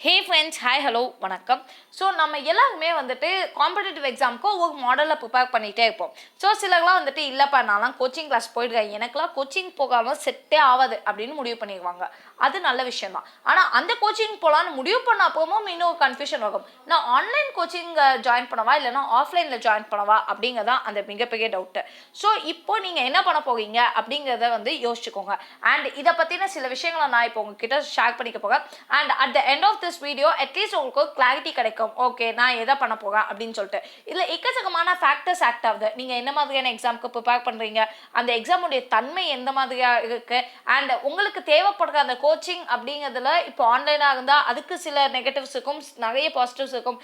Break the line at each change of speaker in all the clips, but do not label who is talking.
Hey friends, hi hello வணக்கம். So நம்ம எல்லாருமே வந்துட்டு காம்படிட்டிவ் எக்ஸாமுக்கு ஒரு மாடலில் ப்ரிப்பேர் பண்ணிகிட்டே இருப்போம். ஸோ சிலர்லாம் வந்துட்டு இல்லைப்பா நான்லாம் கோச்சிங் கிளாஸ் போயிடுறேன், எனக்குலாம் கோச்சிங் போகாமல் செட்டே ஆகாது அப்படின்னு முடிவு பண்ணிடுவாங்க. அது நல்ல விஷயம் தான். ஆனால் அந்த கோச்சிங் போகலான்னு முடிவு பண்ண அப்பவும் இன்னும் கன்ஃபியூஷன் ஆகும். நான் ஆன்லைன் கோச்சிங் ஜாயின் பண்ணவா இல்லைனா ஆஃப்லைனில் ஜாயின் பண்ணவா அப்படிங்கிறதான் அந்த மிகப்பெரிய டவுட்டு. ஸோ இப்போ நீங்கள் என்ன பண்ண போகிறீங்க அப்படிங்கிறத வந்து யோசிச்சுக்கோங்க. அண்ட் இதை பற்றின சில விஷயங்களை நான் இப்போ உங்ககிட்ட ஷேர் பண்ணிக்க போகிறேன். And at the end of this video at least உங்களுக்கு கிளாரிட்டி கிடைக்கும். ஓகே, நான் எதை பண்ண போகிறேன் அப்படின்னு சொல்லிட்டு. இதில் எக்கச்சக்கமான ஃபேக்டர்ஸ் ஆக்ட் ஆகுது. நீங்கள் என்ன மாதிரியான எக்ஸாமுக்கு ப்ரிப்பேர் பண்ணுறீங்க, அந்த எக்ஸாமுடைய தன்மை எந்த மாதிரியாக இருக்குது, அண்ட் உங்களுக்கு தேவைப்படுற அந்த கோச்சிங் அப்படிங்கிறதுல இப்போ ஆன்லைனாக இருந்தால் அதுக்கு சில நெகட்டிவ்ஸ் இருக்கும், நிறைய பாசிட்டிவ்ஸ் இருக்கும்.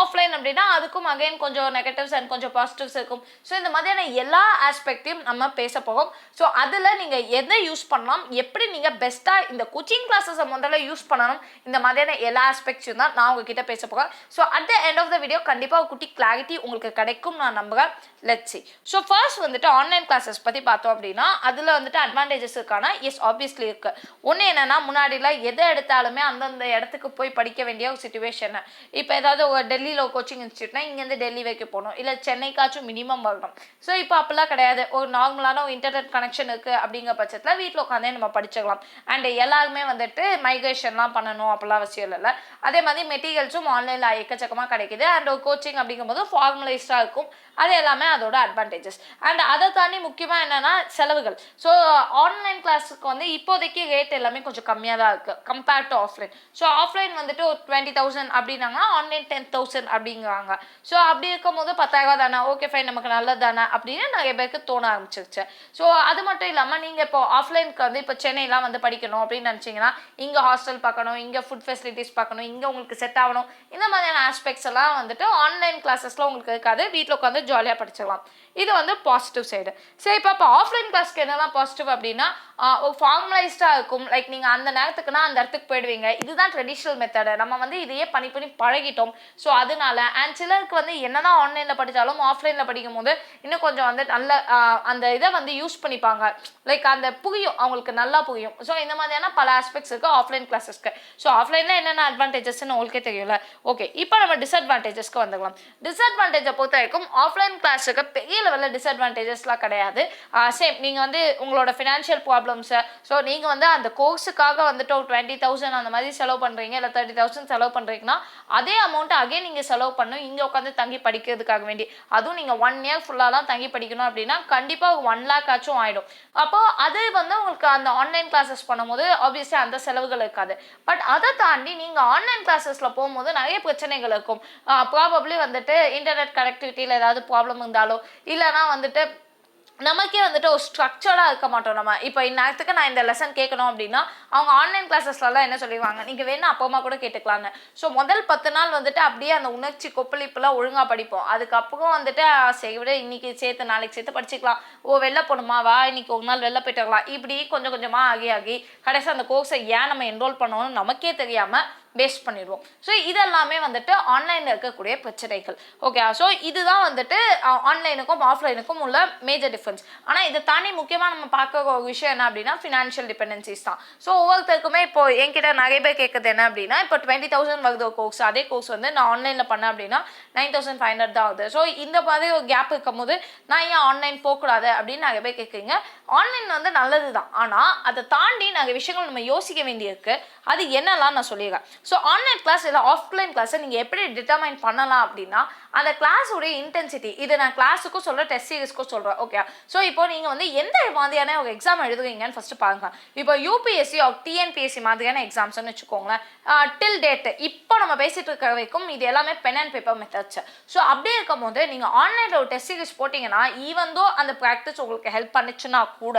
ஆஃப்லைன் அப்படின்னா அதுக்கும் அகைன் கொஞ்சம் நெகட்டிவ்ஸ் அண்ட் கொஞ்சம் பாசிட்டிவ்ஸ் இருக்கும். ஸோ இந்த மாதிரியான எல்லா ஆஸ்பெக்டையும் நம்ம பேச போகிறோம். ஸோ அதில் நீங்கள் எதை யூஸ் பண்ணலாம், எப்படி நீங்கள் பெஸ்ட்டாக இந்த கோச்சிங் கிளாஸஸை முதல்ல யூஸ் பண்ணணும், இந்த மாதிரியான எல்லா ஆஸ்பெக்ட்ஸும் தான் நான் உங்ககிட்ட பேச போகிறேன். So at the end of the video கண்டிப்பாக ஒரு குட்டி கிளாரிட்டி உங்களுக்கு கிடைக்கும் நான் நம்புகிறேன். Let's see. ஸோ ஃபர்ஸ்ட் வந்துட்டு ஆன்லைன் கிளாஸஸ் பற்றி பார்த்தோம் அப்படின்னா அதில் வந்துட்டு அட்வான்டேஜஸ் இருக்கானா? எஸ், ஆப்வியஸ்லி இருக்குது. ஒன்று என்னென்னா, முன்னாடிலாம் எதை எடுத்தாலுமே அந்தந்த இடத்துக்கு போய் படிக்க வேண்டிய ஒரு சுச்சுவேஷன். இப்போ ஏதாவது ஒரு டெல்லியில் ஒரு கோச்சிங் இன்ஸ்டியூட்னா இங்கேருந்து டெல்லி வைக்க போகணும், இல்லை சென்னைக்காச்சும் மினிமம் வரணும். ஸோ இப்போ அப்படிலாம் கிடையாது. ஒரு நார்மலான ஒரு இன்டர்நெட் கனெக்ஷன் இருக்குது அப்படிங்கிற பட்சத்தில் வீட்டில் உட்காந்தே நம்ம படிச்சுக்கலாம். அண்ட் எல்லாருமே வந்துட்டு மைக்ரேஷன்லாம் பண்ணணும் அப்படிலாம் அவசியம் இல்லை. அதே மாதிரி மெட்டீரியல்ஸும் ஆன்லைனில் எக்கச்சக்கமாக கிடைக்குது. அண்ட் ஒரு கோச்சிங் அப்படிங்கும்போது ஃபார்மலைஸ்டாக இருக்கும். அது எல்லாமே அதோட அட்வான்டேஜஸ். அண்ட் அதை தாண்டி முக்கியமாக என்னென்னா செலவுகள். ஸோ ஆன்லைன் கிளாஸுக்கு வந்து இப்போதைக்கு ரேட் எல்லாமே கொஞ்சம் கம்மியாக தான் இருக்குது compared to offline. So offline வந்துட்டு ஒரு 20,000 அப்படின்னாங்கன்னா ஆன்லைன் 10,000 அப்படிங்கிறாங்க. ஸோ அப்படி இருக்கும்போது 10,000 தானே, ஓகே ஃபைன், நமக்கு நல்லது தானே அப்படின்னு நிறைய பேருக்கு தோண ஆரம்பிச்சிருச்சு. ஸோ அது மட்டும் இல்லாமல் நீங்கள் இப்போ ஆஃப்லைனுக்கு வந்து இப்போ சென்னையெலாம் வந்து படிக்கணும் அப்படின்னு நினச்சிங்கன்னா இங்கே ஹாஸ்டல் பார்க்கணும், இங்கே ஃபுட் ஃபெசிலிட்டிஸ் பார்க்கணும், இங்கே உங்களுக்கு செட் ஆகணும், இந்த மாதிரியான ஆஸ்பெக்ட்ஸ் எல்லாம் வந்துட்டு ஆன்லைன் கிளாஸஸில் உங்களுக்கு இருக்காது. வீட்டில் உட்காந்து ஜாலியாக படிச்சுக்கலாம். இது வந்து பாசிட்டிவ் சைடு. சரி, இப்போ ஆஃப்லைன் கிளாஸ்க்கு என்னெல்லாம் பாசிட்டிவ் அப்படின்னா ஒரு ஃபார்மலைஸ்டாக இருக்கும். லைக் நீங்கள் அந்த நேரத்துக்குனா அந்த இடத்துக்கு போயிடுவீங்க. இதுதான் ட்ரெடிஷ்னல் மெத்தடு. நம்ம வந்து இதையே பண்ணி பழகிட்டோம். ஸோ அதனால அண்ட் சிலருக்கு வந்து என்னதான் ஆன்லைனில் படித்தாலும் ஆஃப்லைனில் படிக்கும் போது இன்னும் கொஞ்சம் வந்து நல்ல அந்த இதை வந்து யூஸ் பண்ணிப்பாங்க. லைக் அந்த புரியும், அவங்களுக்கு நல்லா புரியும். ஸோ இந்த மாதிரியான பல ஆஸ்பெக்ட்ஸ் இருக்குது ஆஃப்லைன் கிளாஸஸ்க்கு. ஸோ ஆஃப்லைனில் என்னென்ன அட்வான்டேஜஸ்ன்னு உங்களுக்கே தெரியல. ஓகே, இப்போ நம்ம டிஸ்அட்வான்டேஜஸ்க்கு வந்துக்கலாம். டிஸ்அட்வான்டேஜை பொறுத்த வரைக்கும் ஆஃப்லைன் கிளாஸுக்கு பெரிய லெவலில் டிஸ்அட்வான்டேஜஸ்லாம் கிடையாது. சேம் நீங்கள் வந்து உங்களோட ஃபினான்ஷியல் ப்ராப்ளம்ஸை, ஸோ நீங்கள் வந்து அந்த கோர்ஸுக்காக வந்துட்டு ஒரு 20,000 அந்த மாதிரி செலவு பண்ணுறீங்க, இல்லை 30,000 செலவு பண்ணுறீங்கன்னா அதே அமௌண்ட்டு அகைன் நீங்கள் செலவு பண்ணணும் இங்கே உட்காந்து தங்கி படிக்கிறதுக்காக வேண்டி. அதுவும் நீங்கள் 1 year ஃபுல்லாலாம் தங்கி படிக்கணும் அப்படின்னா கண்டிப்பாக 1 lakh ஆச்சும் ஆகிடும். அப்போது அது வந்து உங்களுக்கு அந்த ஆன்லைன் கிளாஸஸ் பண்ணும்போது ஆப்வியஸ்லி அந்த செலவுகள் இருக்காது. பட் அதை தாண்டி நீங்கள் ஆன்லைன் கிளாஸஸில் போகும்போது நிறைய பிரச்சனைகள் இருக்கும். ப்ராபப்ளி வந்துட்டு இன்டர்நெட் கனெக்டிவிட்டியில் ஏதாவது ப்ராப்ளம் இருந்தாலோ இல்லைனா வந்துட்டு நமக்கே வந்துட்டு ஒரு ஸ்ட்ரக்சராக இருக்க மாட்டோம். நம்ம இப்போ இந்நேரத்துக்கு நான் இந்த லெசன் கேட்கணும் அப்படின்னா அவங்க ஆன்லைன் கிளாஸஸ்லாம் என்ன சொல்லிடுவாங்க, நீங்கள் வேணும் அப்போமா கூட கேட்டுக்கலான்னு. ஸோ முதல் 10 நாள் வந்துட்டு அப்படியே அந்த உணர்ச்சி கொப்பளிப்புலாம் ஒழுங்காக படிப்போம். அதுக்கப்புறம் வந்துட்டு சரி விட இன்னைக்கு சேர்த்து நாளைக்கு சேர்த்து படிச்சுக்கலாம், வெளில போகணுமா வா இன்னைக்கு ஒரு நாள் வெளில போயிட்டு வரலாம், இப்படி கொஞ்சம் கொஞ்சமாக ஆகி கடைசி அந்த கோர்ஸை ஏன் நம்ம என்ரோல் பண்ணணும்னு நமக்கே தெரியாமல் வேஸ்ட் பண்ணிடுவோம். ஸோ இதெல்லாமே வந்துட்டு ஆன்லைனில் இருக்கக்கூடிய பிரச்சனைகள். ஓகே, ஸோ இதுதான் வந்துட்டு ஆன்லைனுக்கும் ஆஃப்லைனுக்கும் உள்ள மேஜர் டிஃப்ரென்ஸ். ஆனால் இதை தாண்டி முக்கியமாக நம்ம பார்க்க ஒரு விஷயம் என்ன அப்படின்னா ஃபினான்ஷியல் டிபெண்டன்சிஸ் தான். ஸோ ஒவ்வொருத்தருக்குமே இப்போ என்கிட்ட நிறைய பேர் கேட்குறது என்ன அப்படின்னா, இப்போ 20,000 வருது ஒரு கோர்ஸ், அதே கோர்ஸ் வந்து நான் ஆன்லைனில் பண்ணேன் அப்படின்னா 9,500 தான் ஆகுது. ஸோ இந்த மாதிரி ஒரு கேப் இருக்கும் போது நான் ஏன் ஆன்லைன் போகக்கூடாது அப்படின்னு நிறைய பேர் கேட்குறீங்க. ஆன்லைன் வந்து நல்லது தான், ஆனால் அதை தாண்டி நிறைய விஷயங்கள் நம்ம யோசிக்க வேண்டியிருக்கு. அது என்னெல்லாம் நான் சொல்லிடுறேன். ஸோ ஆன்லைன் கிளாஸ் இல்லை ஆஃப்லைன் கிளாஸை நீங்கள் எப்படி டிட்டர்மைன் பண்ணலாம் அப்படின்னா அந்த கிளாஸுடைய இன்டென்சிட்டி. இது நான் கிளாஸுக்கும் சொல்கிறேன், டெஸ்ட் சீரிஸ்க்கும் சொல்கிறேன். ஓகே, ஸோ இப்போ நீங்கள் வந்து எந்த மாதிரியான ஒரு எக்ஸாம் எழுதுவீங்கன்னு ஃபஸ்ட்டு பாருங்க. இப்போ யூபிஎஸ்சி டிஎன்பிஎஸ்சி மாதிரியான எக்ஸாம்ஸ்ன்னு வச்சுக்கோங்களேன். டில் டேட்டு இப்போ நம்ம பேசிகிட்டு இருக்கிற வரைக்கும் இது எல்லாமே pen and paper methods. So அப்படியே இருக்கும் போது நீங்கள் ஆன்லைனில் ஒரு டெஸ்ட் சீரிஸ் போட்டிங்கன்னா ஈவந்தோ அந்த ப்ராக்டிஸ் உங்களுக்கு ஹெல்ப் பண்ணிச்சுன்னா கூட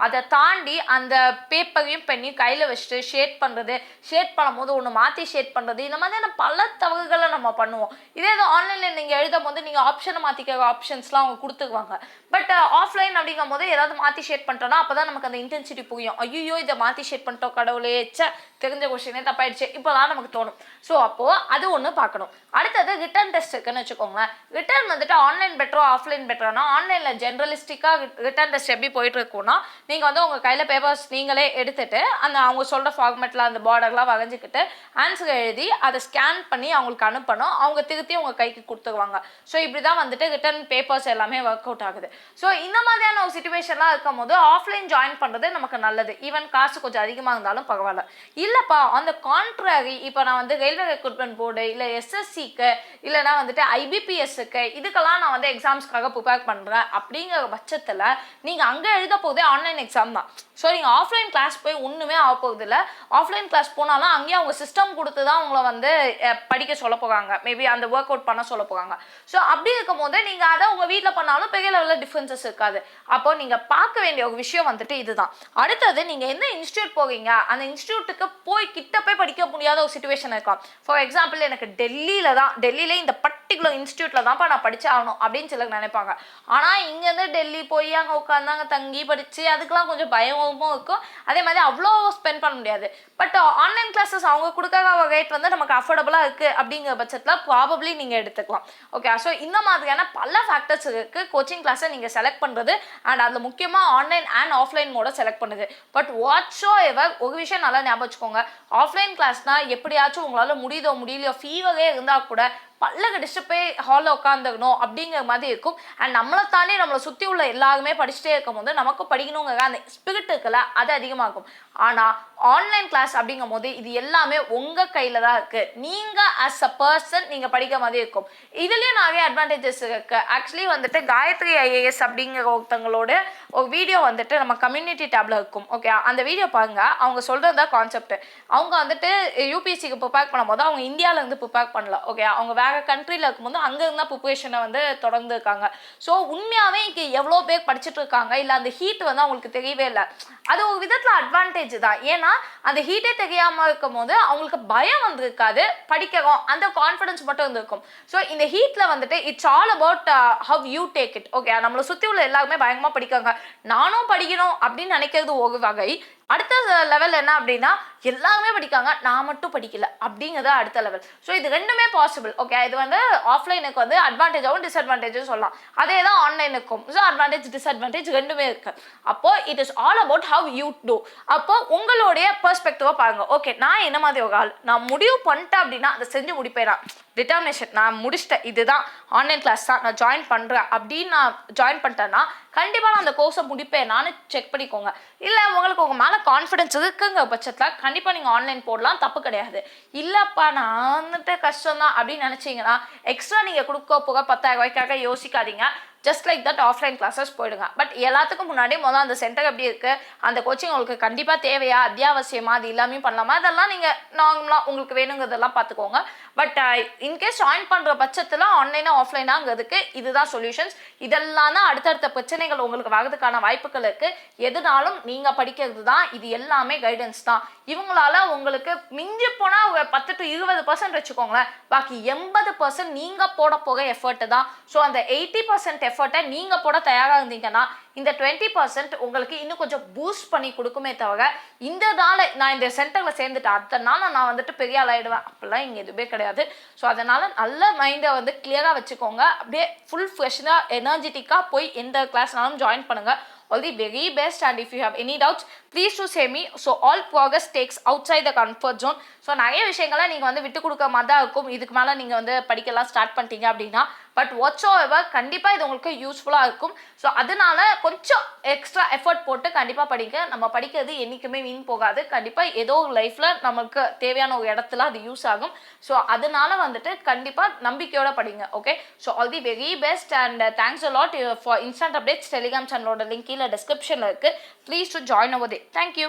அதை தாண்டி அந்த பேப்பரையும் பெண்ணையும் கையில் வச்சுட்டு ஷேட் பண்ணும்போது ஒன்று மாற்றி ஷேட் பண்ணுறது, இந்த மாதிரியான பல தவறுகளை நம்ம பண்ணுவோம். இதே இது ஆன்லைனில் நீங்கள் எழுதும் போது நீங்கள் ஆப்ஷனை மாற்றிக்க ஆப்ஷன்ஸ்லாம் அவங்க கொடுத்துக்குவாங்க. பட் ஆஃப்லைன் அப்படிங்கும் போது ஏதாவது மாற்றி ஷேட் பண்ணிட்டோம்னா அப்போ தான் நமக்கு அந்த இன்டென்சிட்டி புரியும். ஐயோ இதை மாற்றி ஷேட் பண்ணிட்டோம் கடவுளே, தெரிஞ்ச கொஸ்டினே தப்பாயிடுச்சு இப்போதான் நமக்கு தோணும். ஸோ அப்போது அது ஒன்று பார்க்கணும். அடுத்தது ரிட்டன் டெஸ்ட் இருக்குன்னு வச்சுக்கோங்களேன். ரிட்டன் வந்துட்டு ஆன்லைன் பெட்டரோ ஆஃப்லைன் பெட்டரோனா, ஆன்லைனில் ஜென்ரலிஸ்டிக்காக ரிட்டன் டெஸ்ட் எப்படி போயிட்டு இருக்குன்னா நீங்கள் வந்து உங்கள் கையில் பேப்பர்ஸ் நீங்களே எடுத்துகிட்டு அந்த அவங்க சொல்கிற ஃபார்மேட்டில் அந்த பார்டர்லாம் வரைஞ்சிக்கிட்டு ஆன்சர் எழுதி அதை ஸ்கேன் பண்ணி அவங்களுக்கு அனுப்பணும். அவங்க திருத்தி உங்கள் கைக்கு கொடுத்துருவாங்க. ஸோ இப்படி தான் வந்துட்டு ரிட்டன் பேப்பர்ஸ் எல்லாமே ஒர்க் அவுட் ஆகுது. ஸோ இந்த மாதிரியான ஒரு சிச்சுவேஷன்லாம் இருக்கும் போது ஆஃப்லைன் ஜாயின் பண்ணுறது நமக்கு நல்லது. ஈவன் காசு கொஞ்சம் அதிகமாக இருந்தாலும் பரவாயில்ல. இல்லைப்பா அந்த கான்ட்ராரி இப்போ நான் வந்து ரயில்வே ரெக்ரூட்மெண்ட் போர்டு இல்லை எஸ்எஸ்சிக்கு இல்லைனா வந்துட்டு ஐபிபிஎஸ்க்கு இதுக்கெல்லாம் நான் வந்து எக்ஸாம்ஸ்க்காக ப்ரிப்பேர் பண்ணுறேன் அப்படிங்கிற பட்சத்தில் நீங்கள் அங்கே எழுத போதே ஆன்லைன் எக்ஸாம் தான். ஸோ நீங்கள் ஆஃப்லைன் கிளாஸ் போய் ஒன்றுமே ஆக போகுது இல்லை. ஆஃப்லைன் கிளாஸ் போனாலும் அங்கேயே அவங்க சிஸ்டம் கொடுத்து தான் அவங்கள வந்து படிக்க சொல்ல போகிறாங்க. மேபி அந்த ஒர்க் அவுட் பண்ண சொல்ல போகிறாங்க. ஸோ அப்படி இருக்கும் போது நீங்கள் அதை உங்கள் வீட்டில் பண்ணாலும் பெரிய லெவலில் டிஃப்ரென்சஸ் இருக்காது. அப்போ நீங்கள் பார்க்க வேண்டிய ஒரு விஷயம் வந்துட்டு இதுதான். அடுத்தது நீங்கள் எந்த இன்ஸ்டியூட் போகிறீங்க அந்த இன்ஸ்டியூட்டுக்கு போய் கிட்ட போய் படிக்க முடியாத ஒரு சிச்சுவேஷன் இருக்கும். ஃபார் எக்ஸாம்பிள் எனக்கு டெல்லியில் இந்த பர்டிகுலர் இன்ஸ்டியூட்டில் தான்ப்பா நான் படிச்சு ஆகணும் அப்படின்னு சிலர் நினைப்பாங்க. ஆனால் இங்கேருந்து டெல்லி போய் அங்கே உட்காந்து அங்கே தங்கி படித்து அதுக்கெலாம் கொஞ்சம் பயமும் இருக்கும். அதே மாதிரி அவ்வளோ ஸ்பெண்ட் பண்ண முடியாது. பட் ஆன்லைன் கிளாஸஸ் அவங்க கொடுக்காத ரேட் வந்து நமக்கு அஃபோர்டபுளாக இருக்குது அப்படிங்கிற பட்சத்தில் ப்ராபப்ளி நீங்கள் எடுத்துக்கலாம். ஓகே, ஸோ இந்த மாதிரியான பல ஃபேக்டர்ஸ் இருக்குது கோச்சிங் கிளாஸை நீங்கள் செலக்ட் பண்ணுறது. அண்ட் அதில் முக்கியமாக online and offline Modi select பண்ணுது. பட் வாட்ஸோ எவர் ஒரு விஷயம் நல்லா ஞாபகம் வச்சுக்கோங்க. ஆஃப்லைன் கிளாஸ்னால் எப்படியாச்சும் உங்களால் முடியலையோ ஃபீவரே இருந்தால் கூட பல்ல கடிச்சுட்டு போய் ஹாலில் உட்காந்துக்கணும் அப்படிங்கிற மாதிரி இருக்கும். அண்ட் நம்மளை தாண்டி நம்மளை சுற்றி உள்ள எல்லாருமே படிச்சுட்டே இருக்கும் போது நமக்கு படிக்கணுங்கிற அந்த ஸ்பிரிட் இருக்குல்ல அது அதிகமாகும். ஆனால் ஆன்லைன் கிளாஸ் அப்படிங்கும் போது இது எல்லாமே உங்கள் கையில் தான் இருக்குது. நீங்கள் ஆஸ் அ பர்சன் நீங்கள் படிக்கிற மாதிரி இருக்கும். இதுலேயும் நிறைய அட்வான்டேஜஸ் இருக்குது. ஆக்சுவலி வந்துட்டு காயத்ரி ஐஏஎஸ் அப்படிங்கிற ஒருத்தங்களோட ஒரு வீடியோ வந்துட்டு நம்ம கம்யூனிட்டி டேப்ல இருக்கும். ஓகே, அந்த வீடியோ பாருங்க. அவங்க சொல்கிறது தான் கான்செப்ட். அவங்க வந்துட்டு யூபிஎஸ்சிக்கு ப்ரிப்பேர் பண்ணும்போது அவங்க இந்தியாவிலேருந்து ப்ரிப்பேர் பண்ணல. ஓகே, அவங்க வேறு கண்ட்ரியில் இருக்கும்போது அங்கே இருந்தால் ப்ரிப்பரேஷனை வந்து தொடர்ந்து இருக்காங்க. ஸோ உண்மையாகவே இங்கே எவ்வளோ பேர் படிச்சுட்டு இருக்காங்க இல்லை அந்த ஹீட் வந்து அவங்களுக்கு தெரியவே இல்லை. அது ஒரு விதத்தில் அட்வான்டேஜ் தான். ஏன்னா அந்த ஹீட்டே தெரியாமல் இருக்கும் போது அவங்களுக்கு பயம் வந்திருக்காது, படிக்கிறோம் அந்த கான்ஃபிடன்ஸ் மட்டும் இருந்திருக்கும். ஸோ இந்த ஹீட்டில் வந்துட்டு it's all about how you take it. Okay, நம்மளை சுற்றி உள்ள எல்லாருமே பயங்கரமாக படிக்காங்க, நானும் படிக்கணும் அப்படின்னு நினைக்கிறது ஒரு வகை. அடுத்த லெவல் என்ன அப்படின்னா எல்லாருமே படிக்காங்க நான் மட்டும் படிக்கல அப்படிங்கிறது அடுத்த லெவல். ஸோ இது ரெண்டுமே பாசிபிள். ஓகே, இது வந்து ஆஃப்லைனுக்கு வந்து அட்வான்டேஜாகவும் டிஸ்அட்வான்டேஜும் சொல்லலாம். அதே தான் ஆன்லைனுக்கும். ஸோ அட்வான்டேஜ் டிஸ்அட்வான்டேஜ் ரெண்டுமே இருக்கு. அப்போ it is all about how you do. அப்போ உங்களுடைய பெர்ஸ்பெக்டிவை பாருங்க. ஓகே, நான் என்ன மாதிரி ஒரு ஆள், நான் முடிவு பண்ணிட்டேன் அப்படின்னா அதை செஞ்சு முடிப்பேன். டிட்டர்மினேஷன், நான் முடிச்சிட்டேன், இதுதான் ஆன்லைன் கிளாஸ் தான் நான் ஜாயின் பண்ணுறேன் அப்படின்னு நான் ஜாயின் பண்ணிட்டேன்னா கண்டிப்பாக நான் அந்த கோர்ஸை முடிப்பேன் நானும் செக் பண்ணிக்கோங்க. இல்லை உங்களுக்கு உங்கள் மேலே கான்ஃபிடென்ஸ் இருக்குங்க பட்சத்தில் கண்டிப்பாக நீங்கள் ஆன்லைன் போடலாம், தப்பு கிடையாது. இல்லைப்பா நான் வந்துட்டு கஷ்டம் தான் அப்படின்னு நினச்சிங்கன்னா எக்ஸ்ட்ரா நீங்கள் கொடுக்க போக 10,000 ரூபாய்க்காக யோசிக்காதீங்க. Just like that offline classes போயிடுங்க. பட் எல்லாத்துக்கும் முன்னாடி முதல்ல அந்த சென்டர் எப்படி இருக்குது, அந்த கோச்சிங் உங்களுக்கு கண்டிப்பாக தேவையா, அத்தியாவசியமா, அது எல்லாமே பண்ணலாமா, அதெல்லாம் நீங்கள் நார்மலாக உங்களுக்கு வேணுங்கிறதெல்லாம் பார்த்துக்கோங்க. பட் இன்கேஸ் ஜாயின் பண்ணுற பட்சத்தில் ஆன்லைனாக ஆஃப்லைனாங்கிறதுக்கு இதுதான் சொல்யூஷன்ஸ். இதெல்லாம் தான் அடுத்தடுத்த பிரச்சனைகள் உங்களுக்கு வரதுக்கான வாய்ப்புகள் இருக்குது. எதுனாலும் நீங்கள் படிக்கிறது தான், இது எல்லாமே கைடன்ஸ் தான். இவங்களால உங்களுக்கு மிஞ்சி போனால் ஒரு 10 to 20% வச்சுக்கோங்களேன், பாக்கி 80% நீங்கள் போட போக எஃபர்ட்டு தான். ஸோ அந்த 80% எஃபர்ட்டை நீங்கள் போட தயாராக இருந்தீங்கன்னா இந்த 20% உங்களுக்கு இன்னும் கொஞ்சம் பூஸ்ட் பண்ணி கொடுக்குமே தவிர இந்த நாள் நான் இந்த சென்டரில் சேர்ந்துட்டேன் அதனால நான் வந்துட்டு பெரிய ஆள் ஆகிடுவேன் அப்படிலாம் இங்கே எதுவுமே கிடையாது. ஸோ அதனால் நல்ல மைண்டை வந்து கிளியராக வச்சுக்கோங்க. அப்படியே ஃபுல் ஃப்ரெஷ்ஷாக எனர்ஜெட்டிக்காக போய் எந்த கிளாஸ்னாலும் ஜாயின் பண்ணுங்கள். All the very best, and if you have any doubts please to say me. So all progress takes outside the comfort zone. So நிறைய விஷயங்களை நீங்கள் வந்து விட்டு கொடுக்க மாதிரி தான் இருக்கும். இதுக்கு மேலே நீங்கள் வந்து படிக்கலாம் ஸ்டார்ட் பண்ணிட்டீங்க அப்படின்னா பட் வாட்ஸ் ஓவர் கண்டிப்பாக இது உங்களுக்கு யூஸ்ஃபுல்லாக இருக்கும். ஸோ அதனால கொஞ்சம் எக்ஸ்ட்ரா எஃபர்ட் போட்டு கண்டிப்பாக படிங்க. நம்ம படிக்கிறது என்றைக்குமே வீண் போகாது. கண்டிப்பாக ஏதோ ஒரு லைஃப்பில் நமக்கு தேவையான ஒரு இடத்துல அது யூஸ் ஆகும். ஸோ அதனால வந்துட்டு கண்டிப்பாக நம்பிக்கையோட படிங்க. Okay, so all the very best and thanks a lot for instant updates. Telegram சேனலோட லிங்க் கீழே டிஸ்கிரிப்ஷனில் இருக்குது. Please to join over there. Thank you.